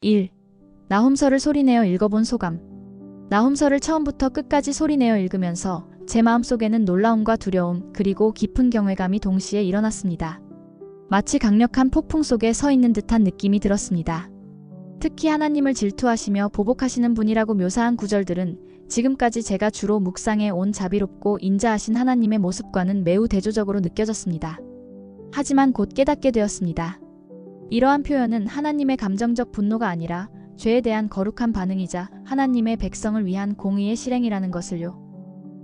1. 나훔서를 소리내어 읽어본 소감. 나훔서를 처음부터 끝까지 소리내어 읽으면서 제 마음속에는 놀라움과 두려움 그리고 깊은 경외감이 동시에 일어났습니다. 마치 강력한 폭풍 속에 서 있는 듯한 느낌이 들었습니다. 특히 하나님을 질투하시며 보복하시는 분이라고 묘사한 구절들은 지금까지 제가 주로 묵상해 온 자비롭고 인자하신 하나님의 모습과는 매우 대조적으로 느껴졌습니다. 하지만 곧 깨닫게 되었습니다. 이러한 표현은 하나님의 감정적 분노가 아니라 죄에 대한 거룩한 반응이자 하나님의 백성을 위한 공의의 실행이라는 것을요.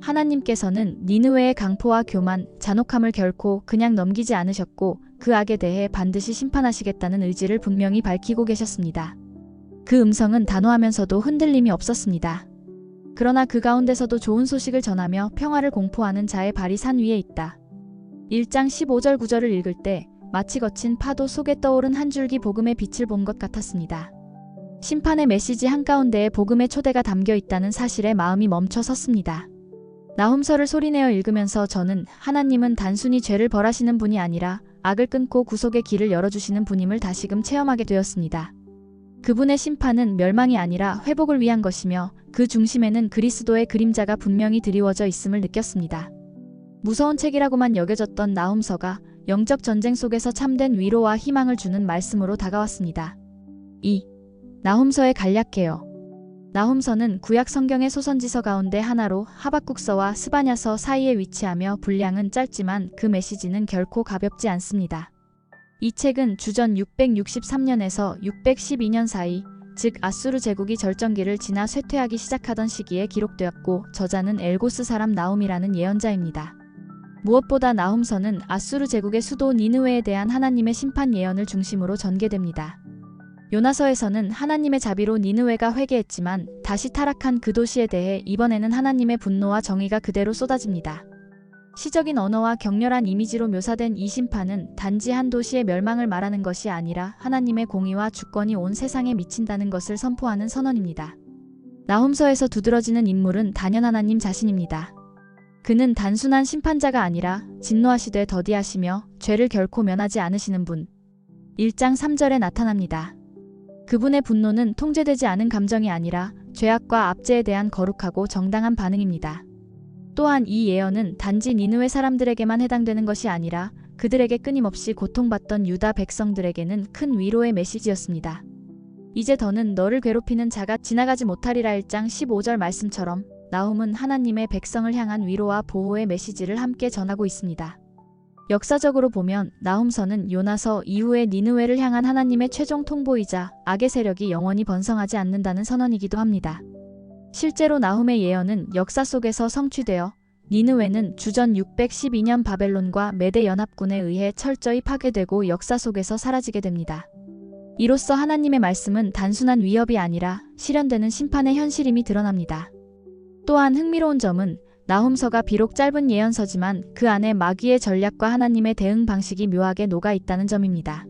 하나님께서는 니느웨의 강포와 교만, 잔혹함을 결코 그냥 넘기지 않으셨고 그 악에 대해 반드시 심판하시겠다는 의지를 분명히 밝히고 계셨습니다. 그 음성은 단호하면서도 흔들림이 없었습니다. 그러나 그 가운데서도 좋은 소식을 전하며 평화를 공포하는 자의 발이 산 위에 있다. 1장 15절 9절을 읽을 때 마치 거친 파도 속에 떠오른 한 줄기 복음의 빛을 본 것 같았습니다. 심판의 메시지 한가운데에 복음의 초대가 담겨 있다는 사실에 마음이 멈춰 섰습니다. 나훔서를 소리내어 읽으면서 저는 하나님은 단순히 죄를 벌하시는 분이 아니라 악을 끊고 구속의 길을 열어주시는 분임을 다시금 체험하게 되었습니다. 그분의 심판은 멸망이 아니라 회복을 위한 것이며 그 중심에는 그리스도의 그림자가 분명히 드리워져 있음을 느꼈습니다. 무서운 책이라고만 여겨졌던 나훔서가 영적 전쟁 속에서 참된 위로와 희망을 주는 말씀으로 다가왔습니다. 2. 나훔서의 간략해요. 나훔서는 구약 성경의 소선지서 가운데 하나로 하박국서와 스바냐서 사이에 위치하며 분량은 짧지만 그 메시지는 결코 가볍지 않습니다. 이 책은 주전 663년에서 612년 사이, 즉 아수르 제국이 절정기를 지나 쇠퇴하기 시작하던 시기에 기록되었고 저자는 엘고스 사람 나훔이라는 예언자입니다. 무엇보다 나훔서는 아수르 제국의 수도 니느웨에 대한 하나님의 심판 예언을 중심으로 전개됩니다. 요나서에서는 하나님의 자비로 니느웨가 회개했지만 다시 타락한 그 도시에 대해 이번에는 하나님의 분노와 정의가 그대로 쏟아집니다. 시적인 언어와 격렬한 이미지로 묘사된 이 심판은 단지 한 도시의 멸망을 말하는 것이 아니라 하나님의 공의와 주권이 온 세상에 미친다는 것을 선포하는 선언입니다. 나훔서에서 두드러지는 인물은 단연 하나님 자신입니다. 그는 단순한 심판자가 아니라 진노하시되 더디하시며 죄를 결코 면하지 않으시는 분. 1장 3절에 나타납니다. 그분의 분노는 통제되지 않은 감정이 아니라 죄악과 압제에 대한 거룩하고 정당한 반응입니다. 또한 이 예언은 단지 니느웨 사람들에게만 해당되는 것이 아니라 그들에게 끊임없이 고통받던 유다 백성들에게는 큰 위로의 메시지였습니다. 이제 더는 너를 괴롭히는 자가 지나가지 못하리라 1장 15절 말씀처럼 나훔은 하나님의 백성을 향한 위로와 보호의 메시지를 함께 전하고 있습니다. 역사적으로 보면 나훔서는 요나서 이후에 니느웨를 향한 하나님의 최종 통보이자 악의 세력이 영원히 번성하지 않는다는 선언이기도 합니다. 실제로 나훔의 예언은 역사 속에서 성취되어 니느웨는 주전 612년 바벨론과 메대 연합군에 의해 철저히 파괴되고 역사 속에서 사라지게 됩니다. 이로써 하나님의 말씀은 단순한 위협이 아니라 실현되는 심판의 현실임이 드러납니다. 또한 흥미로운 점은 나훔서가 비록 짧은 예언서지만 그 안에 마귀의 전략과 하나님의 대응 방식이 묘하게 녹아 있다는 점입니다.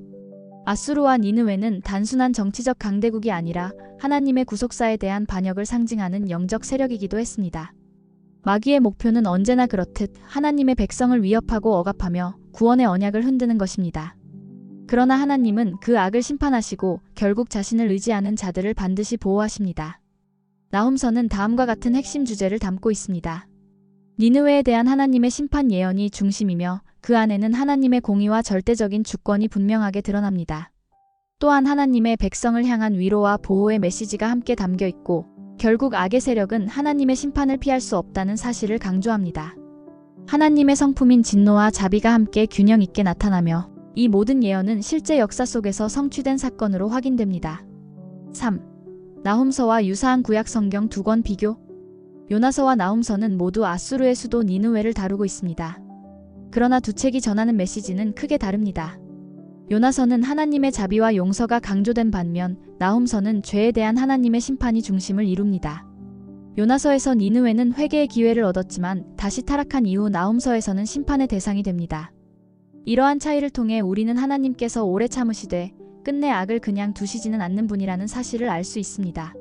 아수르와 니느웨는 단순한 정치적 강대국이 아니라 하나님의 구속사에 대한 반역을 상징하는 영적 세력이기도 했습니다. 마귀의 목표는 언제나 그렇듯 하나님의 백성을 위협하고 억압하며 구원의 언약을 흔드는 것입니다. 그러나 하나님은 그 악을 심판하시고 결국 자신을 의지하는 자들을 반드시 보호하십니다. 나훔서는 다음과 같은 핵심 주제를 담고 있습니다. 니느웨에 대한 하나님의 심판 예언이 중심이며 그 안에는 하나님의 공의와 절대적인 주권이 분명하게 드러납니다. 또한 하나님의 백성을 향한 위로와 보호의 메시지가 함께 담겨 있고 결국 악의 세력은 하나님의 심판을 피할 수 없다는 사실을 강조합니다. 하나님의 성품인 진노와 자비가 함께 균형 있게 나타나며 이 모든 예언은 실제 역사 속에서 성취된 사건으로 확인됩니다. 3. 나훔서와 유사한 구약 성경 두 권 비교. 요나서와 나훔서는 모두 아수르의 수도 니느웨를 다루고 있습니다. 그러나 두 책이 전하는 메시지는 크게 다릅니다. 요나서는 하나님의 자비와 용서가 강조된 반면 나훔서는 죄에 대한 하나님의 심판이 중심을 이룹니다. 요나서에서 니느웨는 회개의 기회를 얻었지만 다시 타락한 이후 나훔서에서는 심판의 대상이 됩니다. 이러한 차이를 통해 우리는 하나님께서 오래 참으시되 끝내 악을 그냥 두시지는 않는 분이라는 사실을 알 수 있습니다.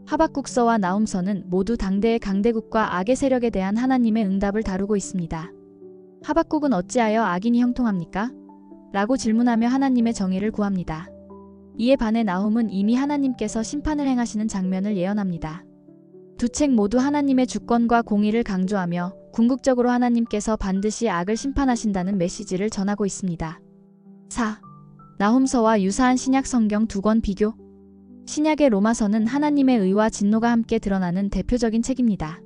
하박국서와 나훔서는 모두 당대의 강대국과 악의 세력에 대한 하나님의 응답을 다루고 있습니다. 하박국은 어찌하여 악인이 형통합니까? 라고 질문하며 하나님의 정의를 구합니다. 이에 반해 나훔은 이미 하나님께서 심판을 행하시는 장면을 예언합니다. 두 책 모두 하나님의 주권과 공의를 강조하며 궁극적으로 하나님께서 반드시 악을 심판하신다는 메시지를 전하고 있습니다. 4. 나훔서와 유사한 신약 성경 두 권 비교. 신약의 로마서는 하나님의 의와 진노가 함께 드러나는 대표적인 책입니다.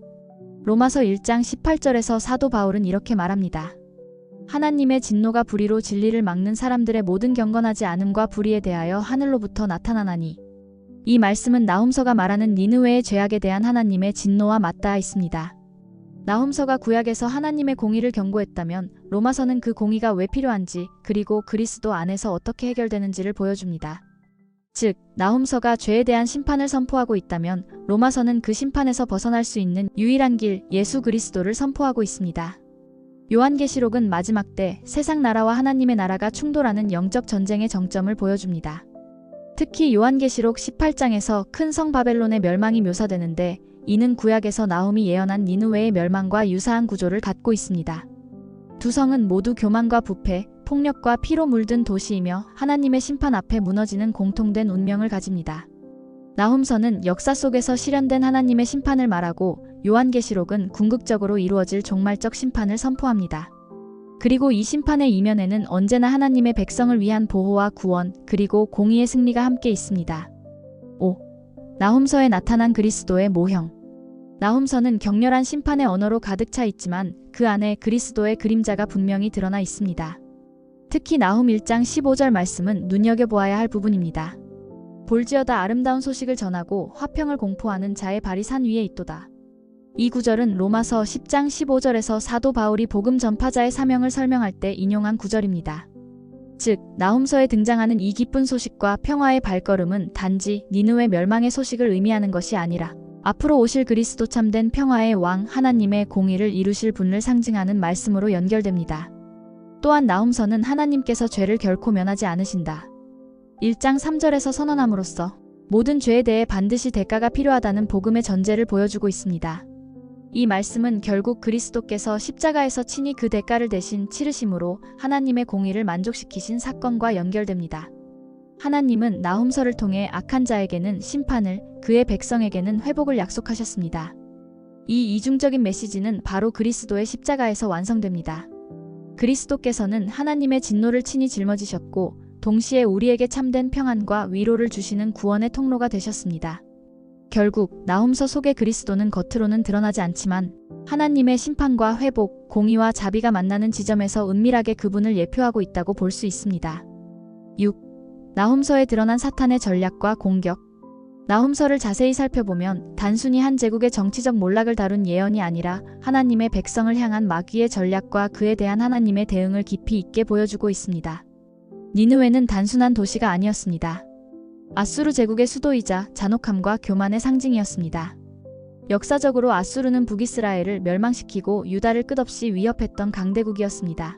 로마서 1장 18절에서 사도 바울은 이렇게 말합니다. 하나님의 진노가 불의로 진리를 막는 사람들의 모든 경건하지 않음과 불의에 대하여 하늘로부터 나타나나니. 이 말씀은 나훔서가 말하는 니느웨의 죄악에 대한 하나님의 진노와 맞닿아 있습니다. 나훔서가 구약에서 하나님의 공의를 경고했다면 로마서는 그 공의가 왜 필요한지 그리고 그리스도 안에서 어떻게 해결되는지를 보여줍니다. 즉, 나훔서가 죄에 대한 심판을 선포하고 있다면 로마서는 그 심판에서 벗어날 수 있는 유일한 길 예수 그리스도를 선포하고 있습니다. 요한계시록은 마지막 때 세상 나라와 하나님의 나라가 충돌하는 영적 전쟁의 정점을 보여줍니다. 특히 요한계시록 18장에서 큰 성 바벨론의 멸망이 묘사되는데 이는 구약에서 나훔이 예언한 니느웨의 멸망과 유사한 구조를 갖고 있습니다. 두 성은 모두 교만과 부패, 폭력과 피로 물든 도시이며 하나님의 심판 앞에 무너지는 공통된 운명을 가집니다. 나훔서는 역사 속에서 실현된 하나님의 심판을 말하고 요한계시록은 궁극적으로 이루어질 종말적 심판을 선포합니다. 그리고 이 심판의 이면에는 언제나 하나님의 백성을 위한 보호와 구원, 그리고 공의의 승리가 함께 있습니다. 5. 나훔서에 나타난 그리스도의 모형. 나훔서는 격렬한 심판의 언어로 가득 차 있지만 그 안에 그리스도의 그림자가 분명히 드러나 있습니다. 특히 나훔 1장 15절 말씀은 눈여겨보아야 할 부분입니다. 볼지어다 아름다운 소식을 전하고 화평을 공포하는 자의 발이 산 위에 있도다. 이 구절은 로마서 10장 15절에서 사도 바울이 복음 전파자의 사명을 설명할 때 인용한 구절입니다. 즉, 나훔서에 등장하는 이 기쁜 소식과 평화의 발걸음은 단지 니느웨 멸망의 소식을 의미하는 것이 아니라 앞으로 오실 그리스도 참된 평화의 왕 하나님의 공의를 이루실 분을 상징하는 말씀으로 연결됩니다. 또한 나훔서는 하나님께서 죄를 결코 면하지 않으신다. 1장 3절에서 선언함으로써 모든 죄에 대해 반드시 대가가 필요하다는 복음의 전제를 보여주고 있습니다. 이 말씀은 결국 그리스도께서 십자가에서 친히 그 대가를 대신 치르심으로 하나님의 공의를 만족시키신 사건과 연결됩니다. 하나님은 나훔서를 통해 악한 자에게는 심판을, 그의 백성에게는 회복을 약속하셨습니다. 이 이중적인 메시지는 바로 그리스도의 십자가에서 완성됩니다. 그리스도께서는 하나님의 진노를 친히 짊어지셨고 동시에 우리에게 참된 평안과 위로를 주시는 구원의 통로가 되셨습니다. 결국 나훔서 속의 그리스도는 겉으로는 드러나지 않지만 하나님의 심판과 회복, 공의와 자비가 만나는 지점에서 은밀하게 그분을 예표하고 있다고 볼 수 있습니다. 6. 나훔서에 드러난 사탄의 전략과 공격. 나훔서를 자세히 살펴보면 단순히 한 제국의 정치적 몰락을 다룬 예언이 아니라 하나님의 백성을 향한 마귀의 전략과 그에 대한 하나님의 대응을 깊이 있게 보여주고 있습니다. 니느웨는 단순한 도시가 아니었습니다. 아수르 제국의 수도이자 잔혹함과 교만의 상징이었습니다. 역사적으로 아수르는 북이스라엘을 멸망시키고 유다를 끝없이 위협했던 강대국이었습니다.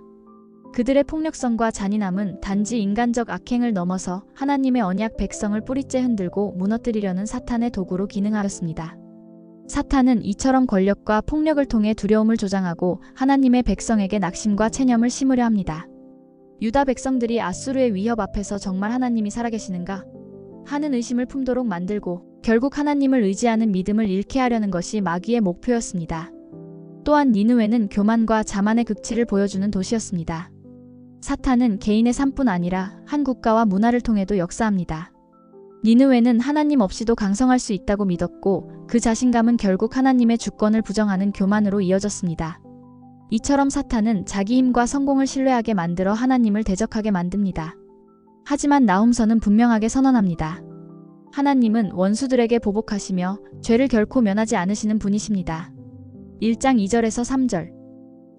그들의 폭력성과 잔인함은 단지 인간적 악행을 넘어서 하나님의 언약 백성을 뿌리째 흔들고 무너뜨리려는 사탄의 도구로 기능하였습니다. 사탄은 이처럼 권력과 폭력을 통해 두려움을 조장하고 하나님의 백성에게 낙심과 체념을 심으려 합니다. 유다 백성들이 아수르의 위협 앞에서 정말 하나님이 살아계시는가 하는 의심을 품도록 만들고 결국 하나님을 의지하는 믿음을 잃게 하려는 것이 마귀의 목표였습니다. 또한 니느웨는 교만과 자만의 극치를 보여주는 도시였습니다. 사탄은 개인의 삶뿐 아니라 한 국가와 문화를 통해도 역사합니다. 니느웨는 하나님 없이도 강성할 수 있다고 믿었고 그 자신감은 결국 하나님의 주권을 부정하는 교만으로 이어졌습니다. 이처럼 사탄은 자기 힘과 성공을 신뢰하게 만들어 하나님을 대적하게 만듭니다. 하지만 나훔서는 분명하게 선언합니다. 하나님은 원수들에게 보복하시며 죄를 결코 면하지 않으시는 분이십니다. 1장 2절에서 3절.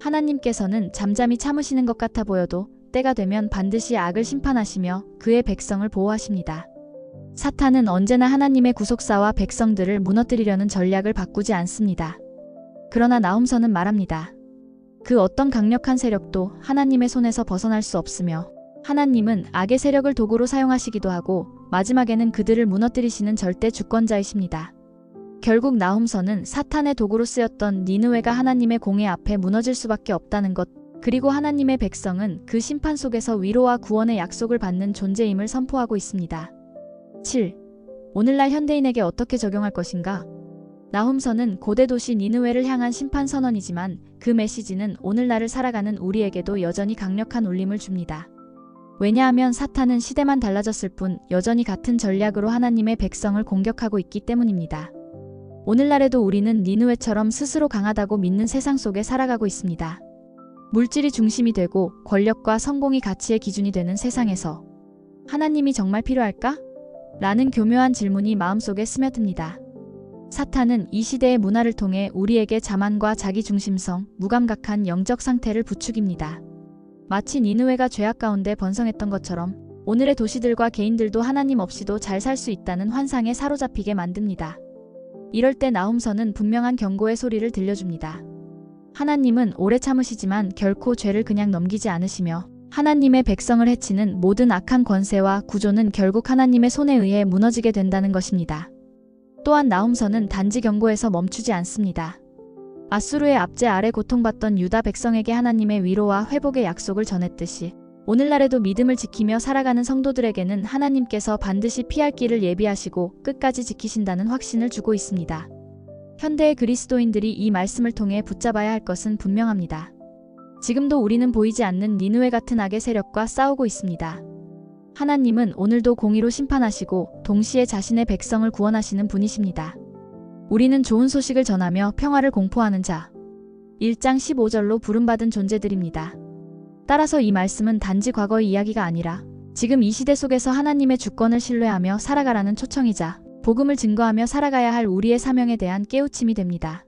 하나님께서는 잠잠히 참으시는 것 같아 보여도 때가 되면 반드시 악을 심판하시며 그의 백성을 보호하십니다. 사탄은 언제나 하나님의 구속사와 백성들을 무너뜨리려는 전략을 바꾸지 않습니다. 그러나 나훔서는 말합니다. 그 어떤 강력한 세력도 하나님의 손에서 벗어날 수 없으며 하나님은 악의 세력을 도구로 사용하시기도 하고 마지막에는 그들을 무너뜨리시는 절대 주권자이십니다. 결국 나훔서는 사탄의 도구로 쓰였던 니느웨가 하나님의 공의 앞에 무너질 수밖에 없다는 것, 그리고 하나님의 백성은 그 심판 속에서 위로와 구원의 약속을 받는 존재임을 선포하고 있습니다. 7. 오늘날 현대인에게 어떻게 적용할 것인가? 나훔서는 고대 도시 니느웨를 향한 심판 선언이지만 그 메시지는 오늘날을 살아가는 우리에게도 여전히 강력한 울림을 줍니다. 왜냐하면 사탄은 시대만 달라졌을 뿐 여전히 같은 전략으로 하나님의 백성을 공격하고 있기 때문입니다. 오늘날에도 우리는 니느웨처럼 스스로 강하다고 믿는 세상 속에 살아가고 있습니다. 물질이 중심이 되고 권력과 성공이 가치의 기준이 되는 세상에서 하나님이 정말 필요할까? 라는 교묘한 질문이 마음속에 스며듭니다. 사탄은 이 시대의 문화를 통해 우리에게 자만과 자기중심성, 무감각한 영적 상태를 부추깁니다. 마치 니느웨가 죄악 가운데 번성했던 것처럼 오늘의 도시들과 개인들도 하나님 없이도 잘 살 수 있다는 환상에 사로잡히게 만듭니다. 이럴 때 나훔서는 분명한 경고의 소리를 들려줍니다. 하나님은 오래 참으시지만 결코 죄를 그냥 넘기지 않으시며 하나님의 백성을 해치는 모든 악한 권세와 구조는 결국 하나님의 손에 의해 무너지게 된다는 것입니다. 또한 나훔서는 단지 경고에서 멈추지 않습니다. 아수르의 압제 아래 고통받던 유다 백성에게 하나님의 위로와 회복의 약속을 전했듯이 오늘날에도 믿음을 지키며 살아가는 성도들에게는 하나님께서 반드시 피할 길을 예비하시고 끝까지 지키신다는 확신을 주고 있습니다. 현대의 그리스도인들이 이 말씀을 통해 붙잡아야 할 것은 분명합니다. 지금도 우리는 보이지 않는 니느웨 같은 악의 세력과 싸우고 있습니다. 하나님은 오늘도 공의로 심판하시고 동시에 자신의 백성을 구원하시는 분이십니다. 우리는 좋은 소식을 전하며 평화를 공포하는 자 1장 15절로 부름받은 존재들입니다. 따라서 이 말씀은 단지 과거의 이야기가 아니라 지금 이 시대 속에서 하나님의 주권을 신뢰하며 살아가라는 초청이자 복음을 증거하며 살아가야 할 우리의 사명에 대한 깨우침이 됩니다.